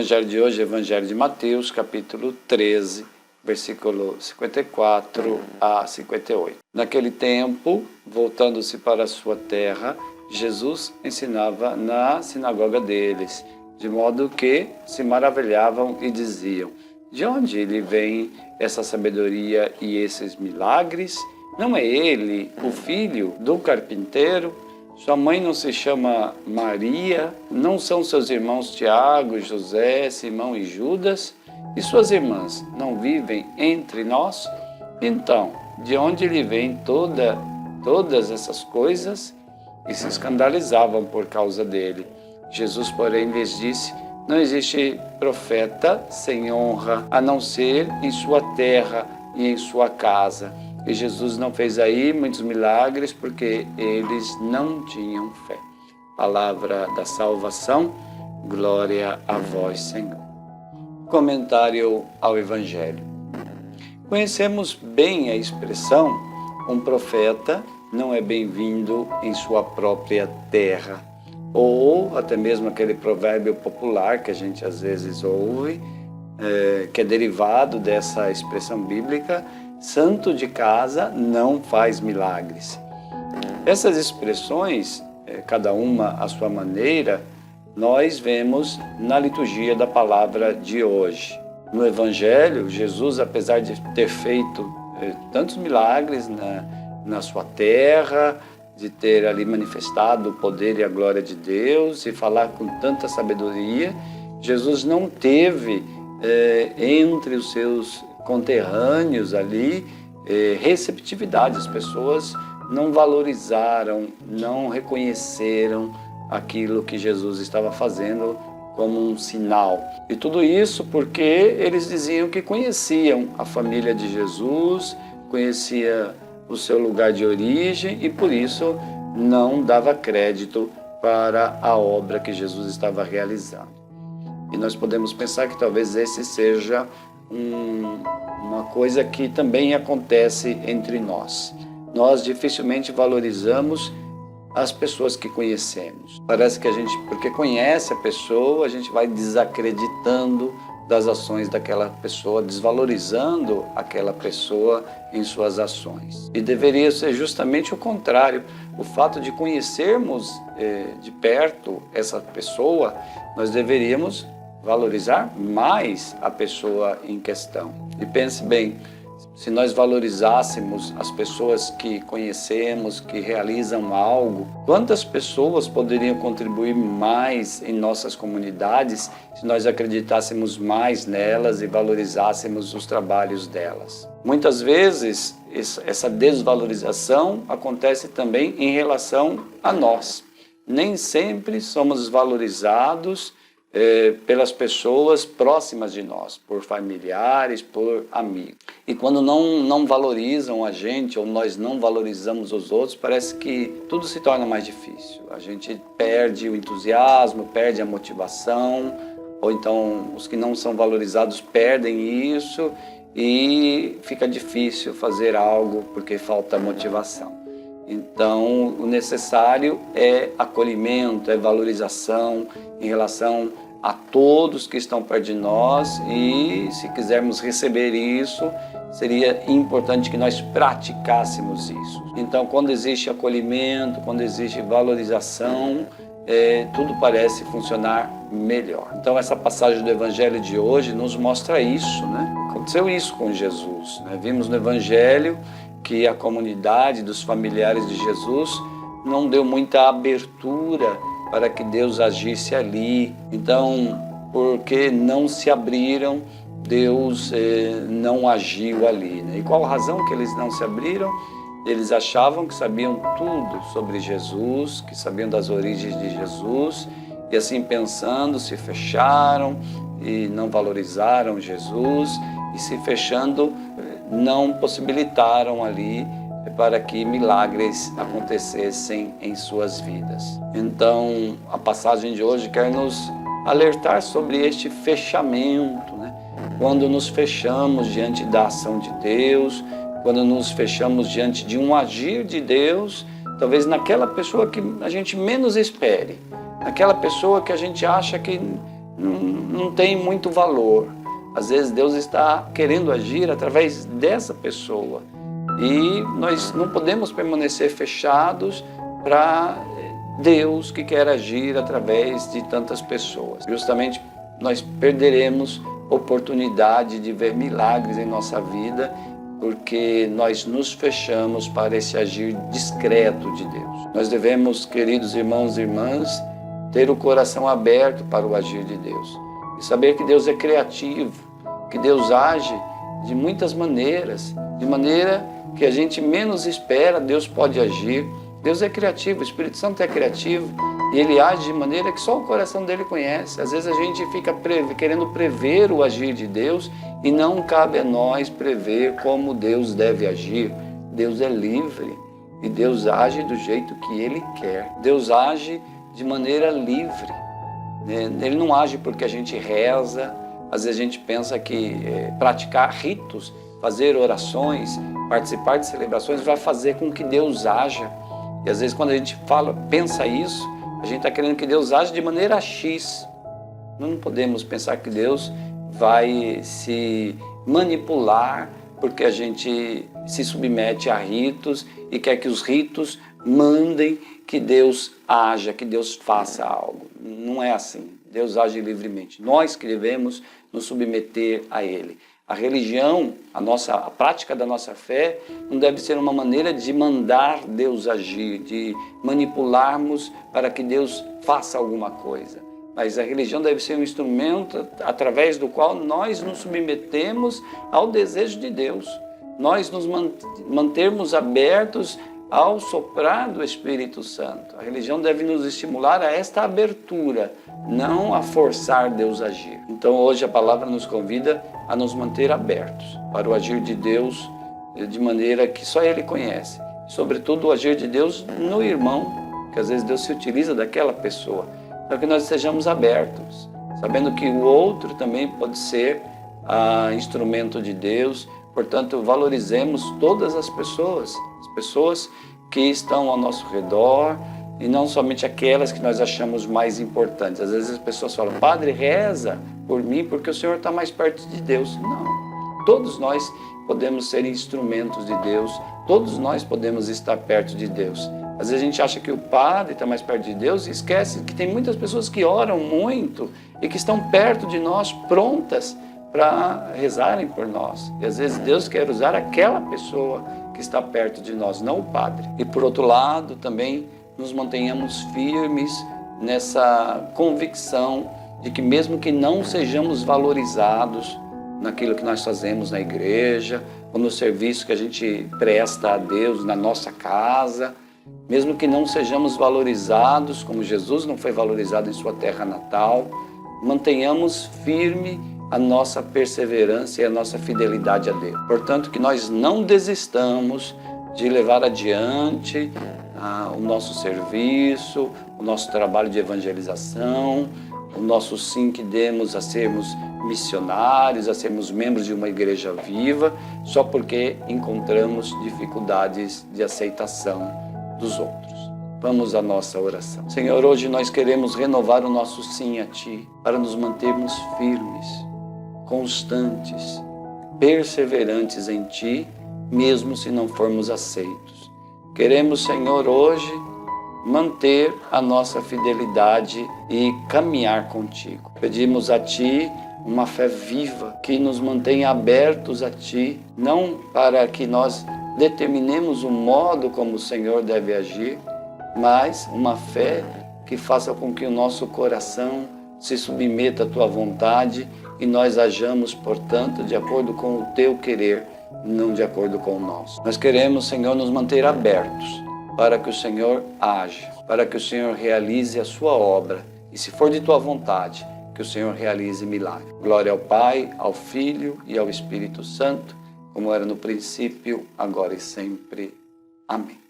Evangelho de hoje é o Evangelho de Mateus, capítulo 13, versículo 54 a 58. Naquele tempo, voltando-se para a sua terra, Jesus ensinava na sinagoga deles, de modo que se maravilhavam e diziam: de onde lhe vem essa sabedoria e esses milagres? Não é ele o filho do carpinteiro? Sua mãe não se chama Maria? Não são seus irmãos Tiago, José, Simão e Judas? E suas irmãs não vivem entre nós? Então, de onde lhe vêm todas essas coisas? E se escandalizavam por causa dele. Jesus, porém, lhes disse: não existe profeta sem honra, a não ser em sua terra e em sua casa. E Jesus não fez aí muitos milagres porque eles não tinham fé. Palavra da salvação, glória a vós, Senhor. Comentário ao Evangelho. Conhecemos bem a expressão: um profeta não é bem-vindo em sua própria terra. Ou até mesmo aquele provérbio popular que a gente às vezes ouve, que é derivado dessa expressão bíblica: santo de casa não faz milagres. Essas expressões, cada uma à sua maneira, nós vemos na liturgia da palavra de hoje. No Evangelho, Jesus, apesar de ter feito tantos milagres na sua terra, de ter ali manifestado o poder e a glória de Deus e falar com tanta sabedoria, Jesus não teve entre os seus conterrâneos ali receptividade. As pessoas não valorizaram, não reconheceram aquilo que Jesus estava fazendo como um sinal. E tudo isso porque eles diziam que conheciam a família de Jesus, conhecia o seu lugar de origem e por isso não dava crédito para a obra que Jesus estava realizando. E nós podemos pensar que talvez esse seja uma coisa que também acontece entre nós. Nós dificilmente valorizamos as pessoas que conhecemos. Parece que a gente, porque conhece a pessoa, a gente vai desacreditando das ações daquela pessoa, desvalorizando aquela pessoa em suas ações. E deveria ser justamente o contrário. O fato de conhecermos de perto essa pessoa, nós deveríamos valorizar mais a pessoa em questão. E pense bem, se nós valorizássemos as pessoas que conhecemos, que realizam algo, quantas pessoas poderiam contribuir mais em nossas comunidades se nós acreditássemos mais nelas e valorizássemos os trabalhos delas? Muitas vezes, essa desvalorização acontece também em relação a nós. Nem sempre somos valorizados pelas pessoas próximas de nós, por familiares, por amigos. E quando não valorizam a gente, ou nós não valorizamos os outros, parece que tudo se torna mais difícil. A gente perde o entusiasmo, perde a motivação, ou então os que não são valorizados perdem isso e fica difícil fazer algo porque falta motivação. Então, o necessário é acolhimento, é valorização em relação a todos que estão perto de nós, e se quisermos receber isso, seria importante que nós praticássemos isso. Então, quando existe acolhimento, quando existe valorização, tudo parece funcionar melhor. Então, essa passagem do Evangelho de hoje nos mostra isso, né? Aconteceu isso com Jesus, né? Vimos no Evangelho que a comunidade dos familiares de Jesus não deu muita abertura para que Deus agisse ali. Então, porque não se abriram, Deus não agiu ali, né? E qual a razão que eles não se abriram? Eles achavam que sabiam tudo sobre Jesus, que sabiam das origens de Jesus, e assim pensando, se fecharam e não valorizaram Jesus, e se fechando, não possibilitaram ali para que milagres acontecessem em suas vidas. Então, a passagem de hoje quer nos alertar sobre este fechamento, né? Quando nos fechamos diante da ação de Deus, quando nos fechamos diante de um agir de Deus, talvez naquela pessoa que a gente menos espere, naquela pessoa que a gente acha que não tem muito valor. Às vezes Deus está querendo agir através dessa pessoa. E nós não podemos permanecer fechados para Deus que quer agir através de tantas pessoas. Justamente nós perderemos oportunidade de ver milagres em nossa vida porque nós nos fechamos para esse agir discreto de Deus. Nós devemos, queridos irmãos e irmãs, ter o coração aberto para o agir de Deus e saber que Deus é criativo, que Deus age de muitas maneiras, de maneira que a gente menos espera, Deus pode agir. Deus é criativo, o Espírito Santo é criativo e Ele age de maneira que só o coração dele conhece. Às vezes a gente fica querendo prever o agir de Deus e não cabe a nós prever como Deus deve agir. Deus é livre e Deus age do jeito que Ele quer. Deus age de maneira livre. Ele não age porque a gente reza. Às vezes a gente pensa que praticar ritos, fazer orações, participar de celebrações vai fazer com que Deus haja. E às vezes quando a gente pensa isso, a gente está querendo que Deus age de maneira X. Não podemos pensar que Deus vai se manipular porque a gente se submete a ritos e quer que os ritos mandem que Deus haja, que Deus faça algo. Não é assim. Deus age livremente. Nós que devemos nos submeter a Ele. A religião, a prática da nossa fé, não deve ser uma maneira de mandar Deus agir, de manipularmos para que Deus faça alguma coisa. Mas a religião deve ser um instrumento através do qual nós nos submetemos ao desejo de Deus. Nós nos mantermos abertos ao soprar do Espírito Santo. A religião deve nos estimular a esta abertura, não a forçar Deus a agir. Então hoje a palavra nos convida a nos manter abertos para o agir de Deus de maneira que só Ele conhece. Sobretudo o agir de Deus no irmão, que às vezes Deus se utiliza daquela pessoa. Então que nós estejamos abertos, sabendo que o outro também pode ser instrumento de Deus. Portanto, valorizemos todas as pessoas que estão ao nosso redor e não somente aquelas que nós achamos mais importantes. Às vezes as pessoas falam, Padre, reza por mim porque o Senhor está mais perto de Deus. Não, todos nós podemos ser instrumentos de Deus, todos nós podemos estar perto de Deus. Às vezes a gente acha que o Padre está mais perto de Deus e esquece que tem muitas pessoas que oram muito e que estão perto de nós, prontas para rezarem por nós. E às vezes Deus quer usar aquela pessoa que está perto de nós, não o Padre. E por outro lado, também nos mantenhamos firmes nessa convicção de que mesmo que não sejamos valorizados naquilo que nós fazemos na igreja, ou no serviço que a gente presta a Deus na nossa casa, mesmo que não sejamos valorizados, como Jesus não foi valorizado em sua terra natal, mantenhamos firme a nossa perseverança e a nossa fidelidade a Deus. Portanto, que nós não desistamos de levar adiante o nosso serviço, o nosso trabalho de evangelização, o nosso sim que demos a sermos missionários, a sermos membros de uma igreja viva, só porque encontramos dificuldades de aceitação dos outros. Vamos à nossa oração. Senhor, hoje nós queremos renovar o nosso sim a Ti, para nos mantermos firmes, constantes, perseverantes em Ti, mesmo se não formos aceitos. Queremos, Senhor, hoje manter a nossa fidelidade e caminhar contigo. Pedimos a Ti uma fé viva, que nos mantenha abertos a Ti, não para que nós determinemos o modo como o Senhor deve agir, mas uma fé que faça com que o nosso coração se submeta à Tua vontade e nós hajamos, portanto, de acordo com o Teu querer, não de acordo com o nosso. Nós queremos, Senhor, nos manter abertos para que o Senhor haja, para que o Senhor realize a Sua obra e, se for de Tua vontade, que o Senhor realize milagre. Glória ao Pai, ao Filho e ao Espírito Santo, como era no princípio, agora e sempre. Amém.